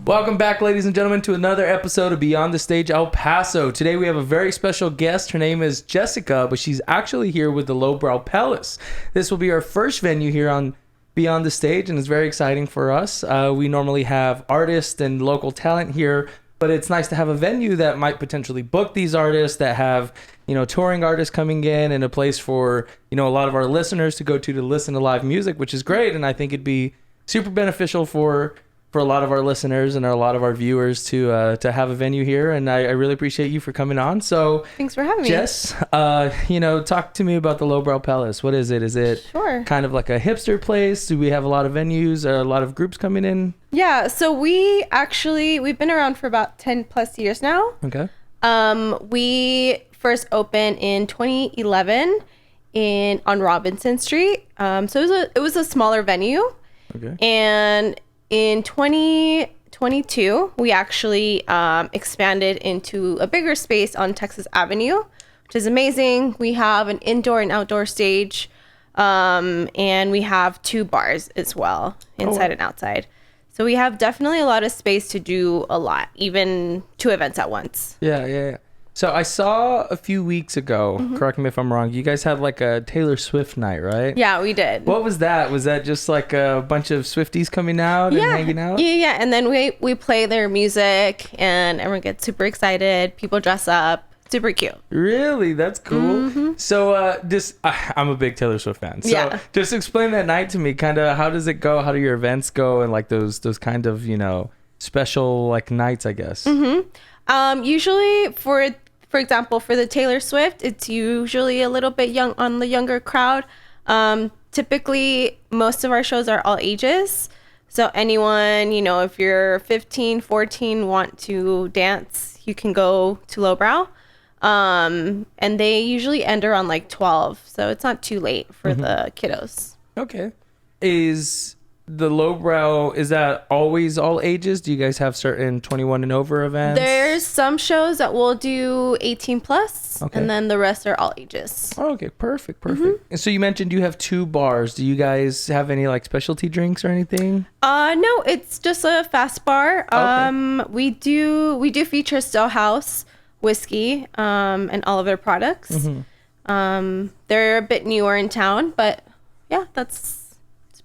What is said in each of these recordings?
Welcome back, ladies and gentlemen, to another episode of Beyond the Stage El Paso. Today we have a very special guest. Her name is Jessica, but she's actually here with the Lowbrow Palace. This will be our first venue here on Beyond the Stage, and it's very exciting for us. We normally have artists and local talent here, but it's nice to have a venue that might potentially book these artists, that have, touring artists coming in, and a place for, a lot of our listeners to go to listen to live music, which is great. And I think it'd be super beneficial for a lot of our listeners and a lot of our viewers to have a venue here. And I really appreciate you for coming on. So thanks for having me. Jess, talk to me about the Lowbrow Palace. What is it? Is it kind of like a hipster place? Do we have a lot of venues or a lot of groups coming in? Yeah, so we've been around for about 10 plus years now. Okay. We first opened in 2011 on Robinson Street. So it was a smaller venue. Okay. And in 2022, we actually expanded into a bigger space on Texas Avenue, which is amazing. We have an indoor and outdoor stage, and we have 2 bars as well, inside and outside. So we have definitely a lot of space to do a lot, even 2 events at once. Yeah. So I saw a few weeks ago, correct me if I'm wrong, you guys had like a Taylor Swift night, right? Yeah, we did. What was that? Was that just like a bunch of Swifties coming out and hanging out? Yeah. And then we play their music and everyone gets super excited. People dress up. Super cute. Really? That's cool. So I'm a big Taylor Swift fan. So just explain that night to me. Kind of how does it go? How do your events go? And like those kind of, special like nights, I guess. Usually for example, for the Taylor Swift, it's usually a little bit on the younger crowd. Typically, most of our shows are all ages. So anyone, if you're 15, 14, want to dance, you can go to Lowbrow. And they usually end around like 12. So it's not too late for the kiddos. Okay. Is the Lowbrow, is that always all ages? Do you guys have certain 21 and over events? There's some shows that will do 18 plus, and then the rest are all ages. Okay, perfect. And so you mentioned you have 2 bars. Do you guys have any like specialty drinks or anything? No, it's just a fast bar. We do feature Still House whiskey, and all of their products. They're a bit newer in town, but yeah, that's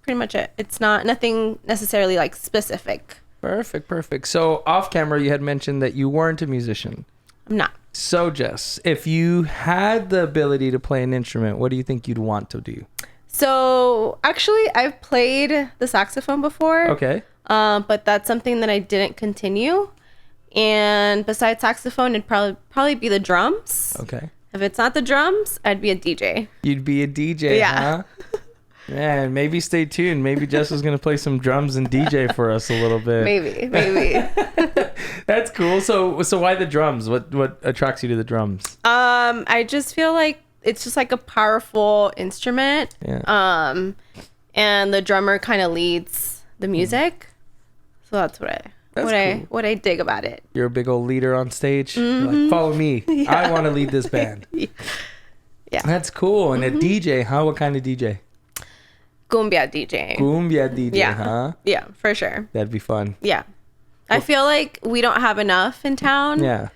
pretty much it. It's nothing necessarily like specific. Perfect. So off camera, you had mentioned that you weren't a musician. I'm not. So Jess, if you had the ability to play an instrument, what do you think you'd want to do? So actually, I've played the saxophone before. Okay. But that's something that I didn't continue. And besides saxophone, it'd probably be the drums. Okay. If it's not the drums, I'd be a DJ. You'd be a DJ, huh? Man, maybe stay tuned. Maybe Jess is going to play some drums and DJ for us a little bit. Maybe. That's cool. So why the drums? What attracts you to the drums? I just feel like it's just like a powerful instrument. Yeah. And the drummer kind of leads the music. So that's what I dig about it. You're a big old leader on stage. You're like, follow me. Yeah. I want to lead this band. Yeah. That's cool. And a DJ, huh? What kind of DJ? Cumbia DJ. Huh? Yeah, for sure. That'd be fun. Yeah. I feel like we don't have enough in town. Yeah.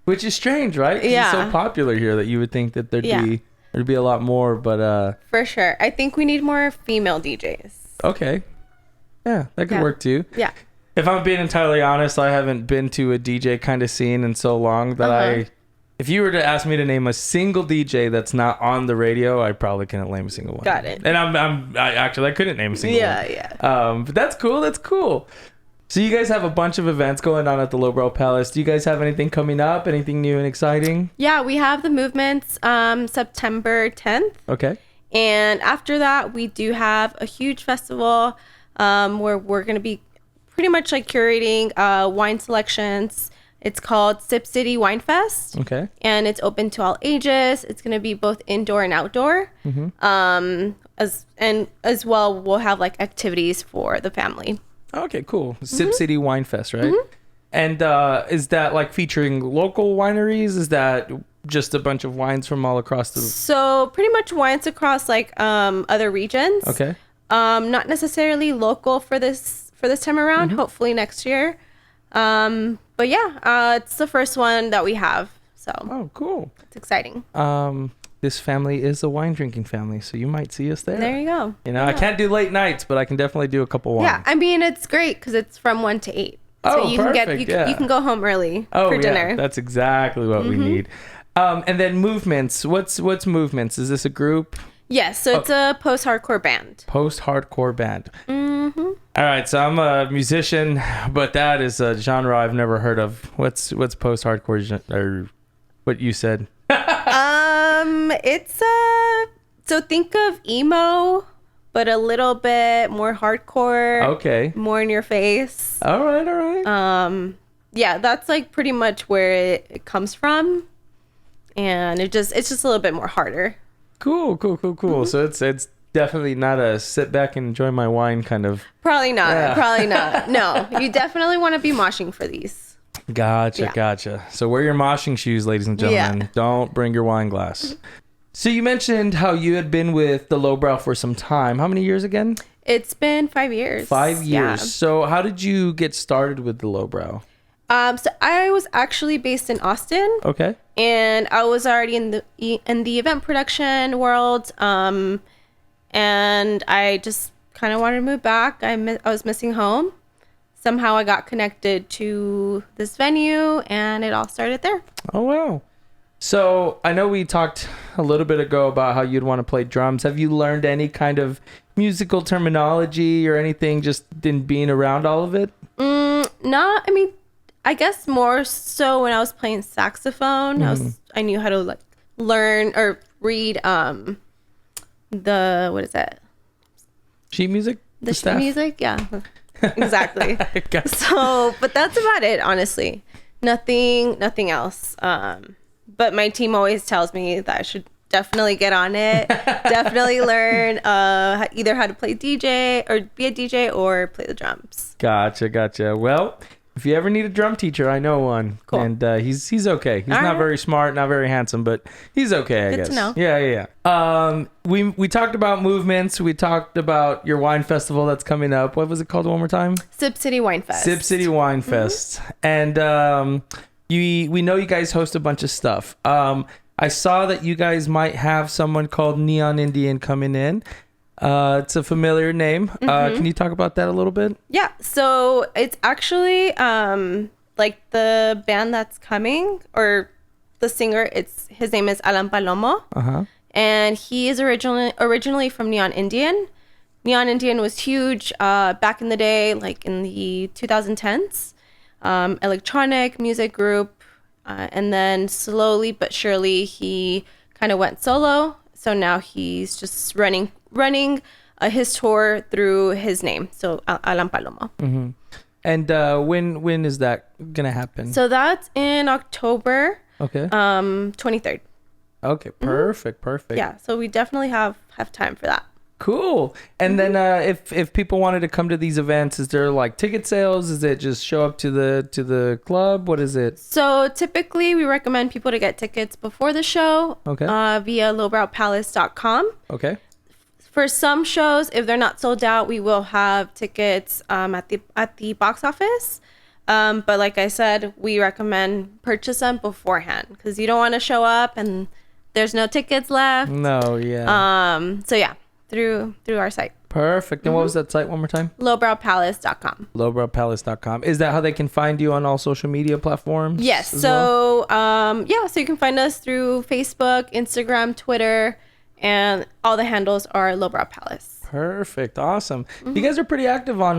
Which is strange, right? Yeah. It's so popular here that you would think that there'd be a lot more, but for sure. I think we need more female DJs. Okay. Yeah, that could work too. Yeah. If I'm being entirely honest, I haven't been to a DJ kind of scene in so long that if you were to ask me to name a single DJ that's not on the radio, I probably couldn't name a single one. Got it. And I couldn't name a single one. Yeah. But that's cool. So you guys have a bunch of events going on at the Lowbrow Palace. Do you guys have anything coming up? Anything new and exciting? Yeah, we have the Movements September 10th. Okay. And after that, we do have a huge festival where we're going to be pretty much like curating wine selections. It's called Sip City Wine Fest. Okay. And it's open to all ages. It's going to be both indoor and outdoor. As well, we'll have like activities for the family. Okay, cool. Sip City Wine Fest, right? And is that like featuring local wineries? Is that just a bunch of wines from all across the... So pretty much wines across like other regions. Okay. Not necessarily local for this time around. Hopefully next year. But yeah, it's the first one that we have, so Oh, cool. it's exciting. This family is a wine drinking family, so you might see us there. There you go. You know, I can't do late nights, but I can definitely do a couple wines. Yeah, I mean it's great because it's from 1 to 8. So Oh, you perfect, can yeah. you can go home early Oh, for yeah, dinner. that's exactly what we need. And then Movements. What's Movements? Is this a group? Yes, so it's a post-hardcore band. Post-hardcore band. All right, so I'm a musician, but that is a genre I've never heard of. What's post-hardcore or what you said? It's so think of emo, but a little bit more hardcore. Okay. More in your face. All right. Yeah, that's like pretty much where it comes from, and it's just a little bit more harder. Cool. So it's definitely not a sit back and enjoy my wine kind of. Probably not. Yeah. Probably not. No, you definitely want to be moshing for these. Gotcha. So wear your moshing shoes, ladies and gentlemen. Yeah. Don't bring your wine glass. So you mentioned how you had been with the Lowbrow for some time. How many years again? It's been 5 years. 5 years. Yeah. So how did you get started with the Lowbrow? So I was actually based in Austin. Okay. And I was already in the event production world. And I just kind of wanted to move back. I was missing home. Somehow I got connected to this venue, and it all started there. Oh, wow. So I know we talked a little bit ago about how you'd want to play drums. Have you learned any kind of musical terminology or anything just in being around all of it? Not, I mean, I guess more so when I was playing saxophone, I knew how to like learn or read what is that? Sheet music? The sheet staff? music? Yeah. Exactly. Gotcha. So, but that's about it, honestly. Nothing else. But my team always tells me that I should definitely get on it. Definitely learn either how to play DJ or be a DJ or play the drums. Gotcha. Well, if you ever need a drum teacher, I know one. Cool. And he's okay. He's All not right. very smart, not very handsome, but he's okay, I Good guess. to know. Yeah. We talked about Movements. We talked about your wine festival that's coming up. What was it called one more time? Sip City Wine Fest. Sip City Wine Fest. And we know you guys host a bunch of stuff. I saw that you guys might have someone called Neon Indian coming in. It's a familiar name. Can you talk about that a little bit? Yeah, so it's actually like the band that's coming, or the singer. His name is Alan Palomo, and he is originally from Neon Indian. Neon Indian was huge back in the day, like in the 2010s. Electronic music group, and then slowly but surely he kind of went solo. So now he's just running his tour through his name, so Alan Palomo. And when is that gonna happen? So that's in October, Okay. 23rd. Okay. Perfect. Yeah, so we definitely have time for that. Cool. And then if people wanted to come to these events, is there like ticket sales? Is it just show up to the club? What is it? So typically we recommend people to get tickets before the show, Okay. Via lowbrowpalace.com. Okay. For some shows, if they're not sold out, we will have tickets at the box office. But like I said, we recommend purchase them beforehand because you don't want to show up and there's no tickets left. No, yeah. So yeah, through our site. Perfect. And what was that site one more time? lowbrowpalace.com. Lowbrowpalace.com. Is that how they can find you on all social media platforms? Yes. as So well? so you can find us through Facebook, Instagram, Twitter, and all the handles are Lowbrow Palace. Perfect. Awesome. You guys are pretty active on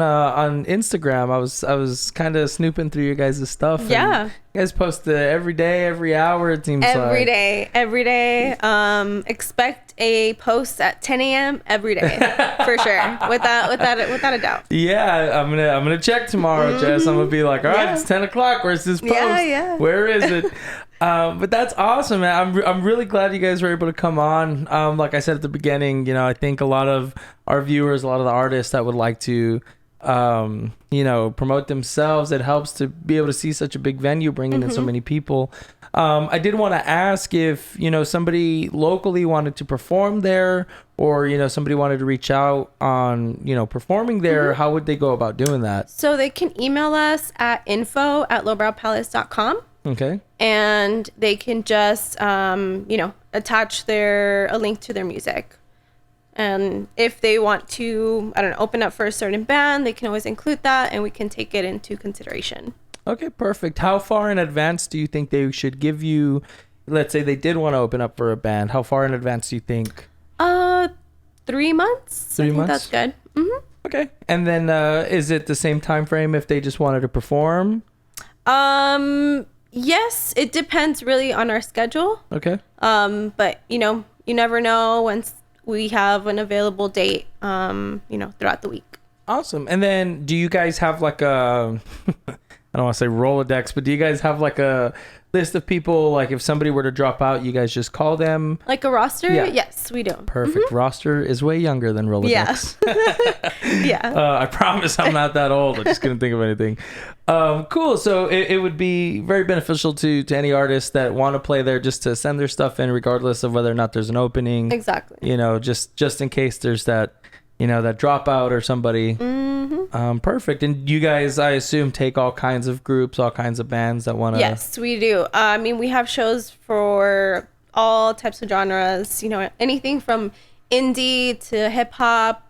Instagram. I was kind of snooping through your guys' stuff. Yeah. And you guys post every day, every hour, it seems Every like. day. Expect a post at 10 a.m. every day, for sure, without a doubt. Yeah, I'm gonna check tomorrow, Jess. I'm gonna be like, all right, Yeah. it's 10 o'clock. Where's this post? Yeah. Where is it? But that's awesome, man. I'm really glad you guys were able to come on. Like I said at the beginning, I think a lot of our viewers, a lot of the artists that would like to promote themselves. It helps to be able to see such a big venue bringing in so many people. I did want to ask if, somebody locally wanted to perform there, or, somebody wanted to reach out on, performing there, how would they go about doing that? So they can email us at info@lowbrowpalace.com. Okay. And they can just, attach a link to their music. And if they want to, open up for a certain band, they can always include that and we can take it into consideration. Okay, perfect. How far in advance do you think they should give you, let's say they did want to open up for a band, how far in advance do you think? 3 months. 3 months? That's good. Mm-hmm. Okay. And then is it the same time frame if they just wanted to perform? Yes, it depends really on our schedule. Okay. But you never know once we have an available date, throughout the week. Awesome. And then do you guys have like a I don't want to say Rolodex, but do you guys have like a list of people, like if somebody were to drop out, you guys just call them? Like a roster? Yeah. Yes, we do. Perfect. Roster is way younger than Rolodex. Yeah. I promise I'm not that old. I just couldn't think of anything. Cool. So it would be very beneficial to any artists that want to play there just to send their stuff in regardless of whether or not there's an opening. Exactly. Just in case there's that, that dropout or somebody. Perfect. And you guys, I assume, take all kinds of groups, all kinds of bands that want to... Yes, we do. We have shows for all types of genres, anything from indie to hip hop,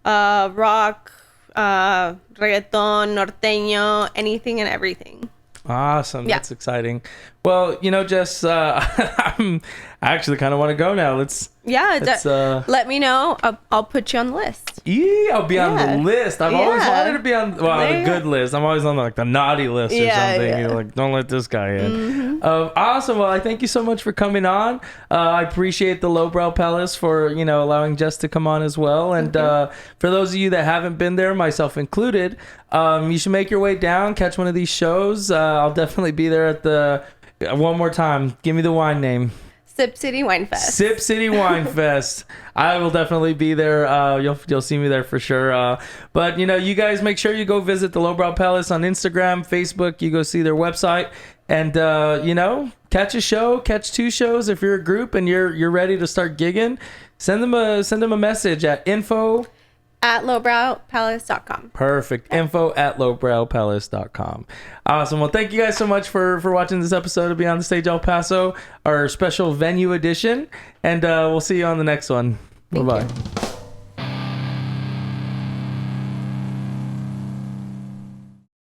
rock, reggaeton, norteño, anything and everything. Awesome. Yeah. That's exciting. Well, Jess, I actually kind of want to go now. Let's let me know. I'll put you on the list. Yeah, I'll be on the list. I've always wanted to be on the good list. I'm always on the naughty list or something. Yeah. Like, don't let this guy in. Awesome. Well, I thank you so much for coming on. I appreciate the Lowbrow Palace for allowing Jess to come on as well. And for those of you that haven't been there, myself included, you should make your way down, catch one of these shows. I'll definitely be there at the... One more time, give me the wine name. Sip City Wine Fest. Sip City Wine Fest. I will definitely be there. You'll see me there for sure. But you guys make sure you go visit the Lowbrow Palace on Instagram, Facebook. You go see their website, and catch a show, catch 2 shows. If you're a group and you're ready to start gigging, send them a message at info@lowbrowpalace.com. Perfect. info@lowbrowpalace.com. Awesome. Well, thank you guys so much for watching this episode of Beyond the Stage El Paso, our special venue edition. And we'll see you on the next one. Bye-bye.